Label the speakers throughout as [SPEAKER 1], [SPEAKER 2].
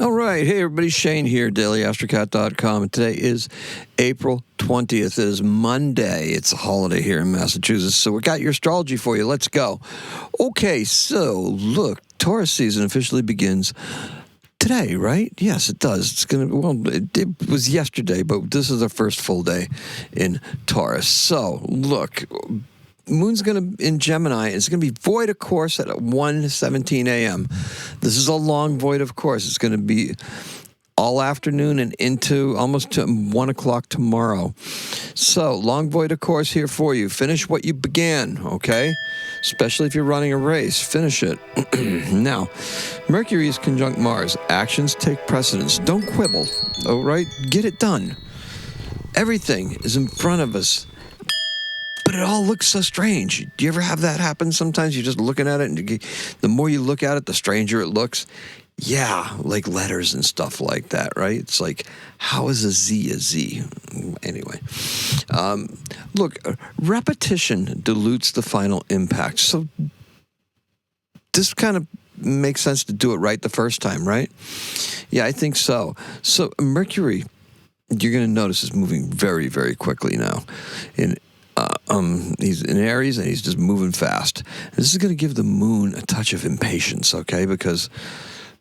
[SPEAKER 1] All right. Hey, everybody. Shane here, daily-astrocat.com. And today is April 20th. It is Monday. It's a holiday here in Massachusetts. So we got your astrology for you. Let's go. Okay, so look, Taurus season officially begins today, right? Yes, it does. It's going to, well, it was yesterday, but this is the first full day in Taurus. So look, Moon's going to, in Gemini, it's going to be void of course at 1:17 a.m. This is a long void of course. It's going to be all afternoon and into almost to 1 o'clock tomorrow. So, long void of course here for you. Finish what you began, okay? Especially if you're running a race. Finish it. Now, Mercury is conjunct Mars. Actions take precedence. Don't quibble, all right? Get it done. Everything is in front of us. But it all looks so strange. Do you ever have that happen? Sometimes you're just looking at it, and the more you look at it, the stranger it looks. Yeah, like letters and stuff like that, right? It's like, how is a Z a Z? Anyway, look, repetition dilutes the final impact. So this kind of makes sense to do it right the first time, right? Yeah, I think so. So Mercury, you're going to notice, is moving very, very quickly now. He's in Aries, and he's just moving fast. This is going to give the moon a touch of impatience, okay? Because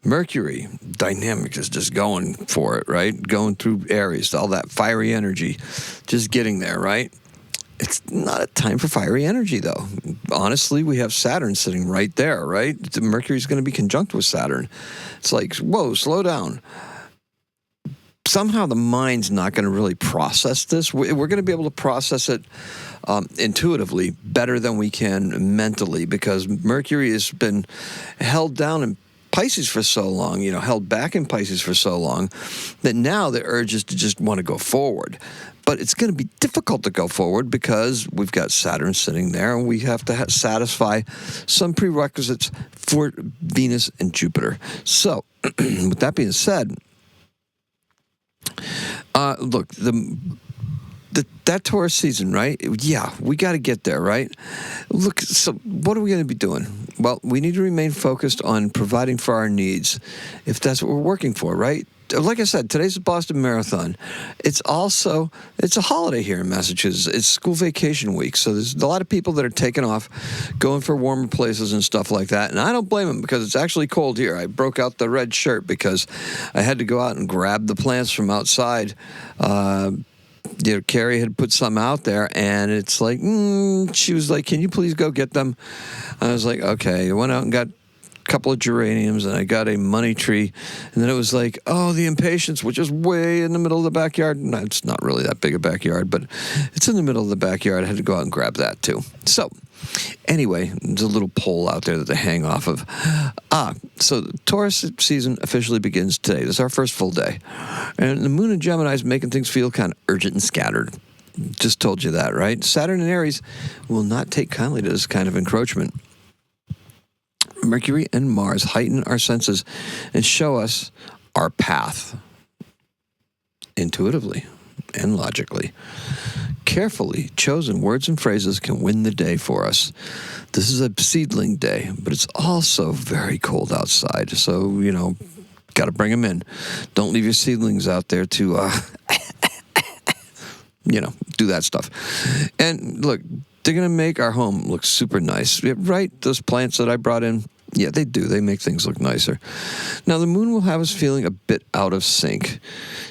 [SPEAKER 1] Mercury, dynamic, is just going for it, right? Going through Aries, all that fiery energy, just getting there, right? It's not a time for fiery energy, though. Honestly, we have Saturn sitting right there, right? Mercury's going to be conjunct with Saturn. It's like, whoa, slow down. Somehow the mind's not going to really process this. We're going to be able to process it intuitively better than we can mentally, because Mercury has been held down in Pisces for so long, held back in Pisces for so long, that now the urge is to just want to go forward. But it's going to be difficult to go forward because we've got Saturn sitting there, and we have to satisfy some prerequisites for Venus and Jupiter. So, with that being said, look, that Taurus season, right? Yeah, we got to get there, right? Look, so what are we going to be doing? Well, we need to remain focused on providing for our needs, if that's what we're working for, right? Like I said, today's the Boston Marathon. It's a holiday here in Massachusetts. It's school vacation week, so there's a lot of people that are taking off, going for warmer places and stuff like that, and I don't blame them, because it's actually cold here. I broke out the red shirt because I had to go out and grab the plants from outside. Carrie had put some out there, and it's like, she was like, can you please go get them? I was like, okay. I went out and got couple of geraniums, and I got a money tree, and then it was like, oh, the Impatience, which is way in the middle of the backyard. No, it's not really that big a backyard, but it's in the middle of the backyard. I had to go out and grab that too. So anyway, there's a little pole out there that they hang off of. So the Taurus season officially begins today. This is our first full day, and the moon in Gemini is making things feel kind of urgent and scattered. Just told you that, right? Saturn and Aries will not take kindly to this kind of encroachment. Mercury and Mars heighten our senses and show us our path intuitively and logically. Carefully chosen words and phrases can win the day for us. This is a seedling day, but it's also very cold outside, so, got to bring them in. Don't leave your seedlings out there to, do that stuff. And look, they're going to make our home look super nice. Right? Those plants that I brought in, yeah, they do. They make things look nicer. Now, the moon will have us feeling a bit out of sync.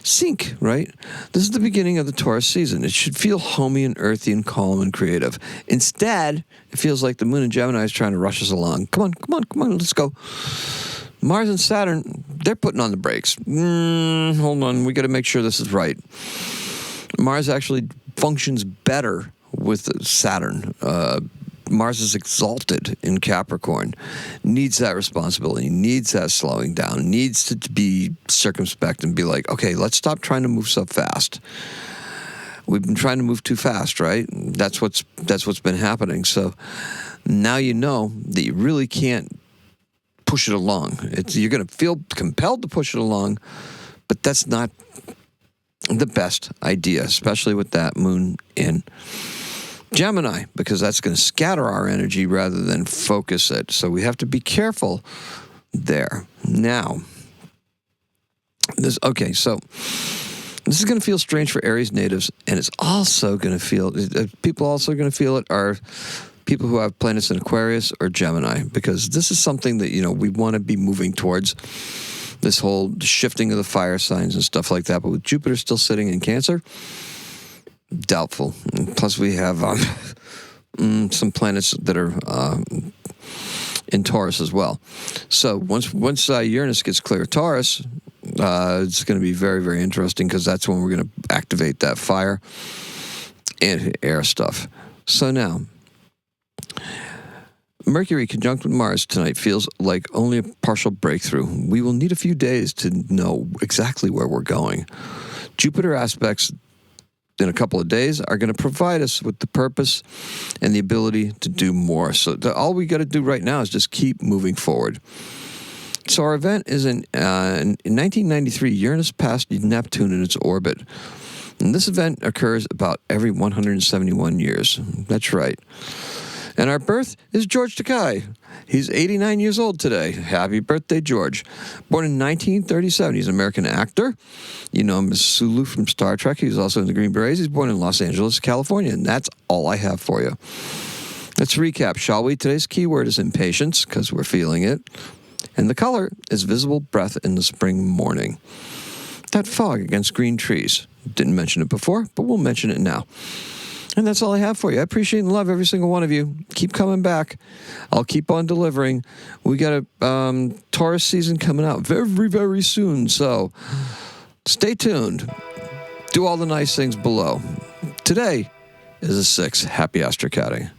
[SPEAKER 1] Sync, right? This is the beginning of the Taurus season. It should feel homey and earthy and calm and creative. Instead, it feels like the moon in Gemini is trying to rush us along. Come on, let's go. Mars and Saturn, they're putting on the brakes. Hold on, we got to make sure this is right. Mars actually functions better with Saturn. Mars is exalted in Capricorn, needs that responsibility, needs that slowing down, needs to be circumspect and be like, okay, let's stop trying to move so fast. We've been trying to move too fast, right? That's what's been happening. So now you know that you really can't push it along. You're going to feel compelled to push it along, but that's not the best idea, especially with that moon in Gemini, because that's going to scatter our energy rather than focus it. So we have to be careful there. Now, Okay, so this is going to feel strange for Aries natives, and it's also going to feel, people also going to feel it are people who have planets in Aquarius or Gemini, because this is something that, we want to be moving towards, this whole shifting of the fire signs and stuff like that. But with Jupiter still sitting in Cancer, doubtful. And plus, we have some planets that are in Taurus as well. So once Uranus gets clear of Taurus, it's going to be very, very interesting, because that's when we're going to activate that fire and air stuff. So now, Mercury conjunct with Mars tonight feels like only a partial breakthrough. We will need a few days to know exactly where we're going. Jupiter aspects in a couple of days are going to provide us with the purpose and the ability to do more. So all we got to do right now is just keep moving forward. So our event is in 1993, Uranus passed Neptune in its orbit. And this event occurs about every 171 years. That's right. And our birth is George Takei. He's 89 years old today. Happy birthday, George. Born in 1937. He's an American actor. You know him as Sulu from Star Trek. He's also in the Green Berets. He's born in Los Angeles, California. And that's all I have for you. Let's recap, shall we? Today's keyword is impatience, because we're feeling it. And the color is visible breath in the spring morning. That fog against green trees. Didn't mention it before, but we'll mention it now. And that's all I have for you. I appreciate and love every single one of you. Keep coming back. I'll keep on delivering. We got a Taurus season coming out very, very soon. So stay tuned. Do all the nice things below. Today is a 6. Happy astrocatting.